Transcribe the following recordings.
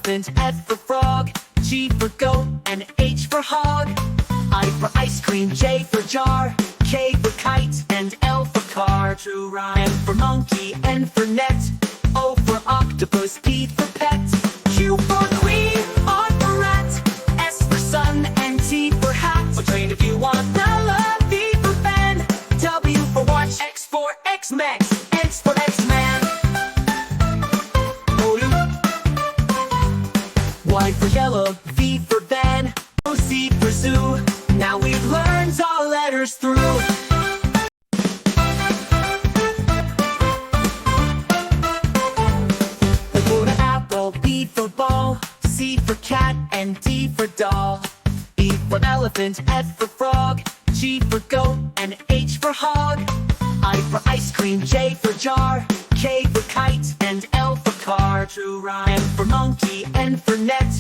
elephant, F for frog, G for goat, and H for hog. I for ice cream, J for jar, K for kite, and L for car. True rhyme. M for monkey, N for net, O for octopus, P for pet, Q for queen, R for rat, S for sun, and T for hat. Or train if you want. V for pen, W for watch, X for X-Mex, X for X-Man. Y for yellow, V for van, C for zoo. Now we've learned all letters through. A for apple, B for ball, C for cat, and D for doll. E for elephant, F for frog, G for goat, and H for hog. I for ice cream, J for jar, K for kite, and L for car. True rhyme. M for monkey, N for net,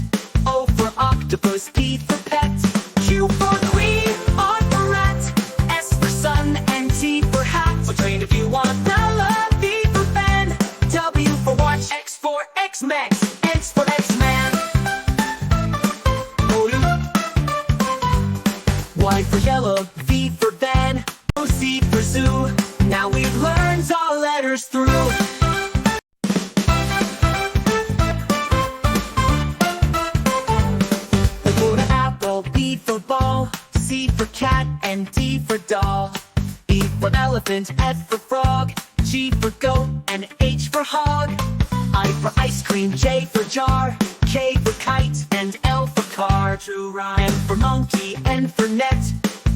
O for octopus, P for pet, Q for queen, R for rat, S for sun, and T for hat. Or train if you want. V for pen, W for watch, X for X-Mex, X for X-Man. Y for yellow, V for van, C for zoo. Now we've learned all letters through. A for apple, B for ball, C for cat, and D for doll. E for elephant, F for frog, G for goat, and H for hog. I for ice cream, J for jar, K for kite, and L for car. True rhyme. M for monkey, N for net,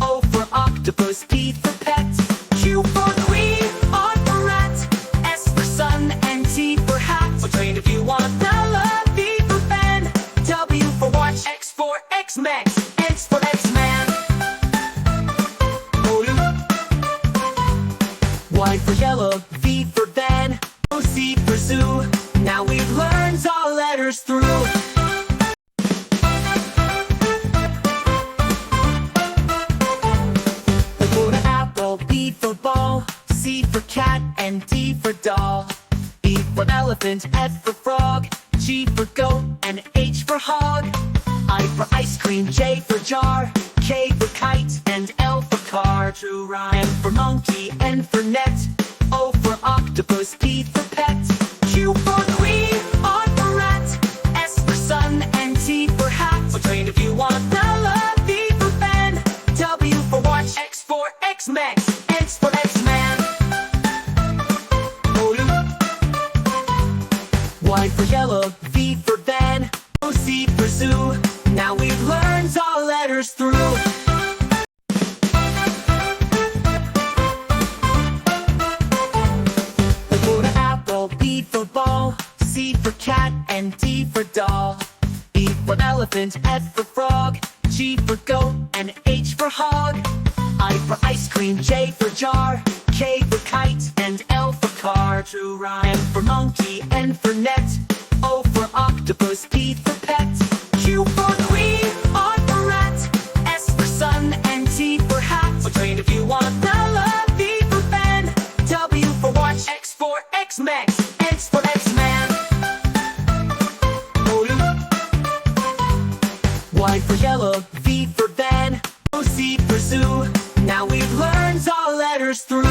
O for octopus, P for pet, Q for queen, R for rat, S for sun, and T for hat. Or train if you want. V for pen, W for watch, X for X-Mex, X for X-Man. Y for yellow, V for van, C for zoo. Now we've learned all letters through. A for apple, B for ball, C for cat, and D for doll. E for elephant, F for frog, G for goat, and H for hog. I for ice cream, J for jar, K for kite, and L for car. True rhyme. M for monkey, N for net, O for octopus, P for pet, Q for queen, R for rat, S for sun, and T for hat. Or train if you want. V for pen, W for watch, X for X-Mex, X for X-Man. Y for yellow, V for van, C for zoo. Now we've learned all letters through. A for apple, B for ball, C for cat, and D for doll. E for elephant, F for frog, G for goat, and H for hog. I for ice cream, J for jar, K for kite, and L for car. True rhyme. M for monkey, N for net, O for octopus, P for pet, Q for queen, R for rat, S for sun, and T for hat. Or train if you want. V for pen, W for watch, X for X-Mex, X for X-Man. Y for yellow, V for van, C for zoo. Now we've learned all letters through.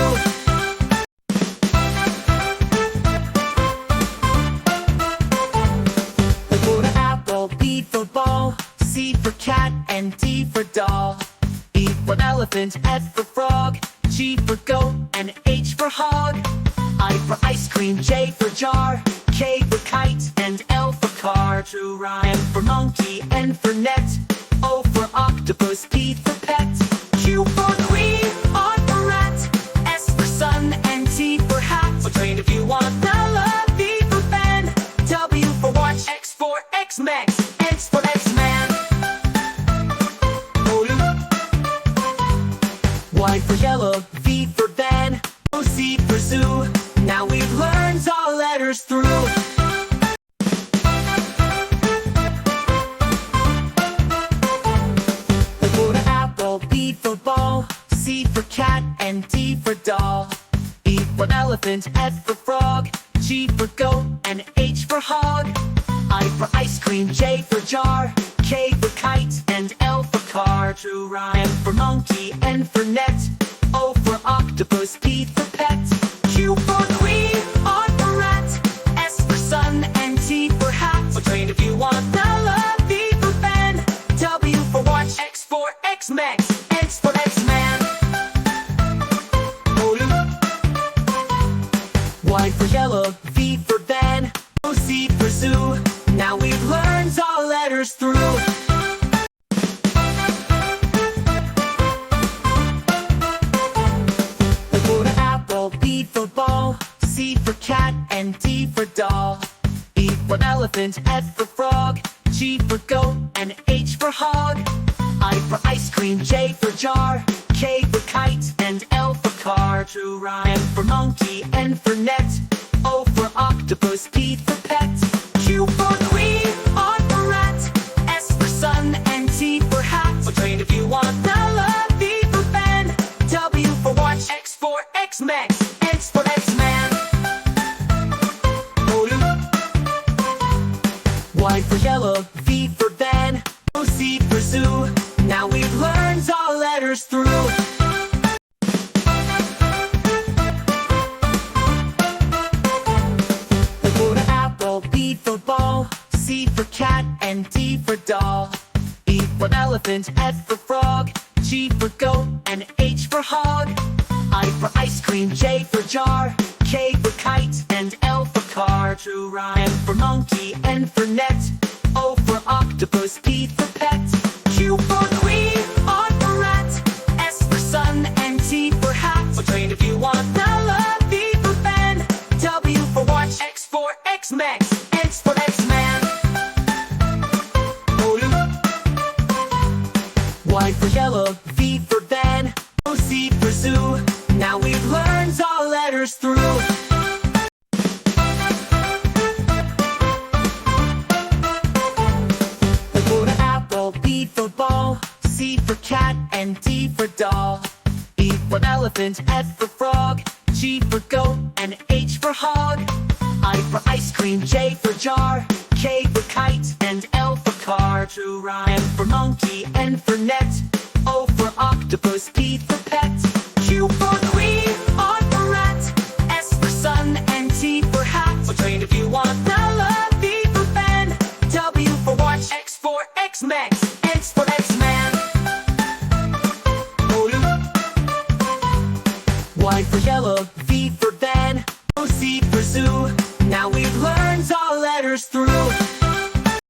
A for apple, B for ball, C for cat, and D for doll. E for elephant, F for frog, G for goat, and H for hog. I for ice cream, J for jar, K for kite, and L for car. True rhyme. M for monkey, N for net, O for octopus, P for pet, Q for queen, R for rat, S for sun, and T for hat. Or train if you want. V for pen, W for watch, X for X-Mex, X for X-Man. Y for yellow, V for van, C for zoo. Now we've learned all letters through. A for apple, B for ball, C for cat, and D for doll. E for elephant, F for frog, G for goat, and H for hog. I for ice cream. car, true rhyme. M for monkey, N for net, O for octopus, P for pet, Q for queen, R for rat, S for sun, and T for hat. So train if you want. V for fan, W for watch, X for X-Mex, X for X-Man. Y for yellow, V for van, C for zoo. Now we've learned all letters through. A for apple, B for ball, C for cat, and D for doll. E for elephant, F for frog, G for goat, and H for hog. I for ice cream, J for jar, K for kite, and L for car, true rhyme. M for monkey, N for net, O for octopus, P for pet, Q for queen, R for rat, S for sun, and T for hat. So train if you want. V for fan, W for watch, X for X-Mex, X for X-Man. Y for yellow, V for van, C for zoo. Now we've learned all letters through. A for apple, B for ball, C for cat, and D for doll. E for elephant, F for frog, G for goat, and H for hog. I for ice cream, J for jar, K for kite, and L for car, true rhyme. M for monkey, N for net, O for octopus, P for pet, Q for queen, R for rat, S for sun, and T for hat. So train if you want. V for fan, W for watch, X for X-Mex, X for X-Man. Y for yellow, V for van, C for zoo. Now we've learned all letters through. A for apple, B for ball, C for cat, and D for doll. E for elephant, F for frog, G for goat, and H for hog. I for ice cream, J for jar, K for kite, and L for car, true rhyme. M for monkey, N for net, O for octopus, P for pet, Q for queen, R for rat, S for sun, and T for hat. So train if you want. V for fan, W for watch, X for X-Mex, X for X-Man. Y for yellow, V for van, C for zoo. Now we've learned all letters through.